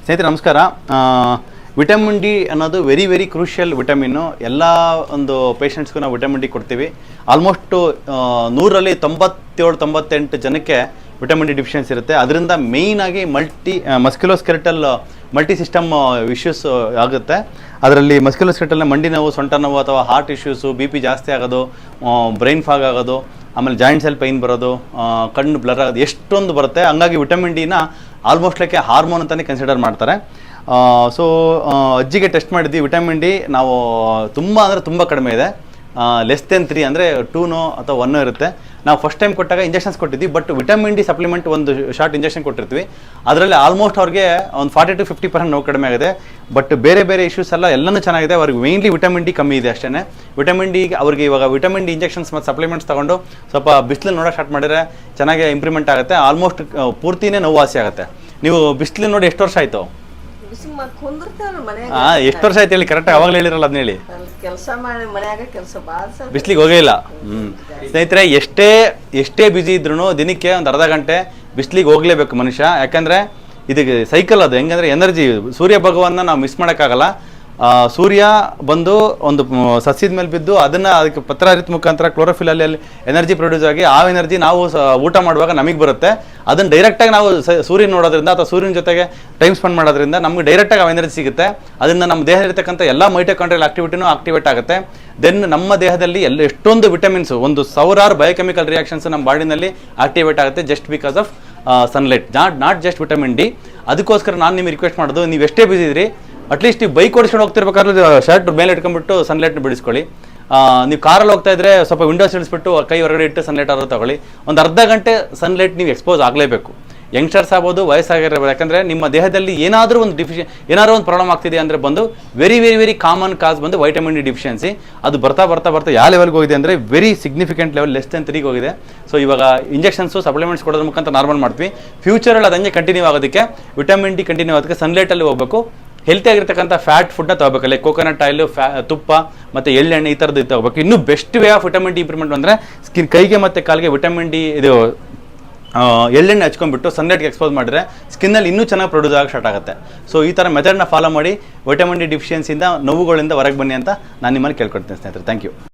ಸ್ನೇಹಿತರೆ ನಮಸ್ಕಾರ. Vitamin D ಅನ್ನೋದು ವೆರಿ ವೆರಿ ಕ್ರೂಷಿಯಲ್ ವಿಟಮಿನ್ನು. ಎಲ್ಲ ಒಂದು ಪೇಷಂಟ್ಸ್ಗೂ ನಾವು ವಿಟಮಿನ್ ಡಿ ಕೊಡ್ತೀವಿ. ಆಲ್ಮೋಸ್ಟು 100ರಲ್ಲಿ 97-98 ಜನಕ್ಕೆ ವಿಟಮಿನ್ ಡಿ ಡಿಫಿಷಿಯನ್ಸಿ ಇರುತ್ತೆ. ಅದರಿಂದ ಮೇಯ್ನಾಗಿ ಮಸ್ಕ್ಯುಲೋಸ್ಕೆಲೆಟಲ್ ಮಲ್ಟಿ ಸಿಸ್ಟಮ್ ಇಶ್ಯೂಸ್ ಆಗುತ್ತೆ. ಅದರಲ್ಲಿ ಮಸ್ಕ್ಯುಲೋಸ್ಕೆಲೆಟಲ್ನ ಮಂಡಿ ನೋವು, ಸೊಂಟ ನೋವು ಅಥವಾ ಹಾರ್ಟ್ ಇಶ್ಯೂಸು, BP ಜಾಸ್ತಿ ಆಗೋದು, ಬ್ರೈನ್ ಫಾಗ್ ಆಗೋದು, ಆಮೇಲೆ ಜಾಯಿಂಟ್ಸಲ್ಲಿ ಪೈನ್ ಬರೋದು, ಕಣ್ಣು ಬ್ಲರ್ ಆಗೋದು, ಎಷ್ಟೊಂದು ಬರುತ್ತೆ. ಹಂಗಾಗಿ ವಿಟಮಿನ್ ಡಿನ ಆಲ್ಮೋಸ್ಟ್ ಲೈಕ್ ಹಾರ್ಮೋನ್ ಅಂತಲೇ ಕನ್ಸಿಡರ್ ಮಾಡ್ತಾರೆ. ಸೊ ಅಜ್ಜಿಗೆ ಟೆಸ್ಟ್ ಮಾಡಿದ್ವಿ. ವಿಟಮಿನ್ ಡಿ ನಾವು ತುಂಬ ಕಡಿಮೆ ಇದೆ. ಲೆಸ್ ದೆನ್ 3 ಅಂದರೆ 2 ಅಥವಾ 1 ಇರುತ್ತೆ. ನಾವು ಫಸ್ಟ್ ಟೈಮ್ ಕೊಟ್ಟಾಗ ಇಂಜೆಕ್ಷನ್ಸ್ ಕೊಟ್ಟಿದ್ವಿ. ಬಟ್ ವಿಟಮಿನ್ ಡಿ ಸಪ್ಲಿಮೆಂಟ್ ಒಂದು ಶಾರ್ಟ್ ಇಂಜೆಕ್ಷನ್ ಕೊಟ್ಟಿರ್ತೀವಿ. ಅದರಲ್ಲಿ ಆಲ್ಮೋಸ್ಟ್ ಅವ್ರಿಗೆ ಒಂದು 40-50% ನೋವು ಕಡಿಮೆ ಆಗಿದೆ. ಬಟ್ ಬೇರೆ ಇಶ್ಯೂಸ್ ಎಲ್ಲನೂ ಚೆನ್ನಾಗಿದೆ. ಅವ್ರಿಗೆ ಮೇಯ್ನ್ಲಿ ವಿಟಮಿನ್ ಡಿ ಕಮ್ಮಿ ಇದೆ ಅಷ್ಟೇ. ವಿಟಮಿನ್ ಡಿ ಅವ್ರಿಗೆ ಇವಾಗ ವಿಟಮಿನ್ ಡಿ ಇಂಜೆಕ್ಷನ್ಸ್ ಮತ್ತು ಸಪ್ಲಿಮೆಂಟ್ಸ್ ತೊಗೊಂಡು ಸ್ವಲ್ಪ ಬಿಸಿಲು ನೋಡೋಕೆ ಸ್ಟಾರ್ಟ್ ಮಾಡಿದರೆ ಚೆನ್ನಾಗಿ ಇಂಪ್ರೂವ್ಮೆಂಟ್ ಆಗುತ್ತೆ. ಆಲ್ಮೋಸ್ಟ್ ಪೂರ್ತಿನೇ ನೋವು ವಾಸಿ ಆಗುತ್ತೆ. ನೀವು ಬಿಸಿಲು ನೋಡಿ ಎಷ್ಟು ವರ್ಷ ಆಯಿತು? ಎಷ್ಟು ವರ್ಷ ಆಯ್ತು ಹೇಳಿ? ಕರೆಕ್ಟಾಗಿ ಅವಾಗಲೇ ಹೇಳಿರಲ್ಲ, ಅದನ್ನ ಹೇಳಿ. ಬಿಸಿಲಿಗೆ ಹೋಗೇ ಇಲ್ಲ. ಸ್ನೇಹಿತರೆ, ಎಷ್ಟೇ ಬ್ಯುಸಿ ಇದ್ರೂ ದಿನಕ್ಕೆ ಒಂದು ಅರ್ಧ ಗಂಟೆ ಬಿಸಿಲಿಗೆ ಹೋಗಲೇಬೇಕು ಮನುಷ್ಯ. ಯಾಕಂದರೆ ಇದಕ್ಕೆ ಸೈಕಲ್ ಅದು. ಹೆಂಗಂದರೆ ಎನರ್ಜಿ, ಸೂರ್ಯ ಭಗವಾನ್ನ ನಾವು ಮಿಸ್ ಮಾಡೋಕ್ಕಾಗಲ್ಲ. ಸೂರ್ಯ ಬಂದು ಒಂದು ಸಸ್ಯದ ಮೇಲೆ ಬಿದ್ದು ಅದಕ್ಕೆ ಪತ್ರಹರಿತ ಮುಖಾಂತರ ಕ್ಲೋರೋಫಿಲಲ್ಲಿ ಎನರ್ಜಿ ಪ್ರೊಡ್ಯೂಸ್ ಆಗಿ ಆ ಎನರ್ಜಿ ನಾವು ಊಟ ಮಾಡುವಾಗ ನಮಗೆ ಬರುತ್ತೆ. ಅದನ್ನು ಡೈರೆಕ್ಟಾಗಿ ನಾವು ಸೂರ್ಯನ ನೋಡೋದ್ರಿಂದ ಅಥವಾ ಸೂರ್ಯನ ಜೊತೆಗೆ ಟೈಮ್ ಸ್ಪೆಂಡ್ ಮಾಡೋದ್ರಿಂದ ನಮಗೆ ಡೈರೆಕ್ಟಾಗಿ ಆ ಎನರ್ಜಿ ಸಿಗುತ್ತೆ. ಅದರಿಂದ ನಮ್ಮ ದೇಹದಲ್ಲಿರ್ತಕ್ಕಂಥ ಎಲ್ಲ ಮೈಟೊಕಾಂಡ್ರಿಯಲ್ ಆಕ್ಟಿವಿಟಿನೂ ಆಕ್ಟಿವೇಟ್ ಆಗುತ್ತೆ. ದೆನ್ ನಮ್ಮ ದೇಹದಲ್ಲಿ ಎಷ್ಟೊಂದು ವಿಟಮಿನ್ಸು, ಒಂದು 1000 ಬಯೋಕೆಮಿಕಲ್ ರಿಯಾಕ್ಷನ್ಸ್ ನಮ್ಮ ಬಾಡಿನಲ್ಲಿ ಆಕ್ಟಿವೇಟ್ ಆಗುತ್ತೆ just because of sunlight, not just vitamin D. ಅದಕ್ಕೋಸ್ಕರ ನಾನು ನಿಮಗೆ ರಿಕ್ವೆಸ್ಟ್ ಮಾಡೋದು, ನೀವು ಎಷ್ಟೇ ಬಿಸಿ ಇದ್ರಿ, ಅಟ್ಲೀಸ್ಟ್ ನೀವು ಬೈಕ್ ಓಡಿಸ್ಕೊಂಡು ಹೋಗ್ತಿರ್ಬೇಕಾದ್ರೆ ಶರ್ಟ್ ಮೇಲೆ ಇಟ್ಕೊಂಡ್ಬಿಟ್ಟು ಸನ್ಲೈಟ್ನ ಬಿಡಿಸ್ಕೊಳ್ಳಿ. ನೀವು ಕಾರಲ್ಲಿ ಹೋಗ್ತಾ ಇದ್ರೆ ಸ್ವಲ್ಪ ವಿಂಡೋಸ್ ಇಳಿಸ್ಬಿಟ್ಟು ಕೈ ಹೊರಗಡೆ ಇಟ್ಟು ಸನ್ಲೈಟ್ ಆದರೂ ತಗೊಳ್ಳಿ. ಒಂದು ಅರ್ಧ ಗಂಟೆ ಸನ್ಲೈಟ್ ನೀವು ಎಕ್ಸ್ಪೋಸ್ ಆಗಲೇಬೇಕು. ಯಂಗ್ಸ್ಟರ್ಸ್ ಆಗ್ಬೋದು, ವಯಸ್ಸಾಗಿರ್ಬೋದು. ಯಾಕಂದರೆ ನಿಮ್ಮ ದೇಹದಲ್ಲಿ ಏನಾದರೂ ಒಂದು ಪ್ರಾಬ್ಲಮ್ ಆಗ್ತಿದೆ ಅಂದರೆ ಬಂದು ವೆರಿ ಕಾಮನ್ ಕಾಸ್ ಬಂದು ವೈಟಮಿನ್ ಡಿ ಡಿಫಿಷಿಯನ್ಸಿ. ಅದು ಬರ್ತಾ ಯಾವ ಲೆವೆಲ್ಗೆ ಹೋಗಿದೆ ಅಂದರೆ very significant level, less than 3 ಹೋಗಿದೆ. ಸೊ ಇವಾಗ ಇಂಜೆಕ್ಷನ್ಸು ಸಪ್ಲಿಮೆಂಟ್ಸ್ ಕೊಡೋದ್ರ ಮುಖಾಂತರ ನಾರ್ಮಲ್ ಮಾಡ್ತೀವಿ. ಫ್ಯೂಚರಲ್ಲಿ ಅದು ಹಂಗೆ ಕಂಟಿನ್ಯೂ ಆಗೋದಕ್ಕೆ, ವಿಟಮಿನ್ ಡಿ ಕಂಟಿನ್ಯೂ ಆಗೋದಕ್ಕೆ ಸನ್ಲೈಟಲ್ಲಿ ಹೋಗಬೇಕು. ಹೆಲ್ತಿ ಆಗಿರ್ತಕ್ಕಂಥ ಫ್ಯಾಟ್ ಫುಡ್ನ ತಗೋಬೇಕಲ್ಲ, ಕೋಕೋನಟ್ ಆಯಿಲು, ತುಪ್ಪ ಮತ್ತು ಎಳ್ಳೆಣ್ಣೆ, ಈ ಥರದ್ದು ತಗೋಬೇಕು. ಇನ್ನೂ best way of vitamin D improvement ಅಂದರೆ ಕೈಗೆ ಮತ್ತು ಕಾಲಿಗೆ ವಿಟಮಿನ್ ಡಿ ಎಳ್ಳೆಣ್ಣೆ ಹಚ್ಕೊಂಡ್ಬಿಟ್ಟು ಸನ್ಲೈಟ್ಗೆ ಎಕ್ಸ್ಪೋಸ್ ಮಾಡಿದ್ರೆ ಸ್ಕಿನ್ನಲ್ಲಿ ಇನ್ನೂ ಚೆನ್ನಾಗಿ ಪ್ರೊಡ್ಯೂಸ್ ಆಗಿ ಸ್ಟಾರ್ಟ್ ಆಗುತ್ತೆ. ಸೊ ಈ ಥರ ಮೆಥಡ್ನ ಫಾಲೋ ಮಾಡಿ ವಿಟಮಿನ್ ಡಿ ಡಿಫಿಷಿಯನ್ಸಿಯಿಂದ ನೋವುಗಳಿಂದ ಹೊರಗೆ ಬನ್ನಿ ಅಂತ ನಾನು ನಿಮ್ಮಲ್ಲಿ ಕೇಳ್ಕೊಡ್ತೀನಿ ಸ್ನೇಹಿತರೆ. Thank you.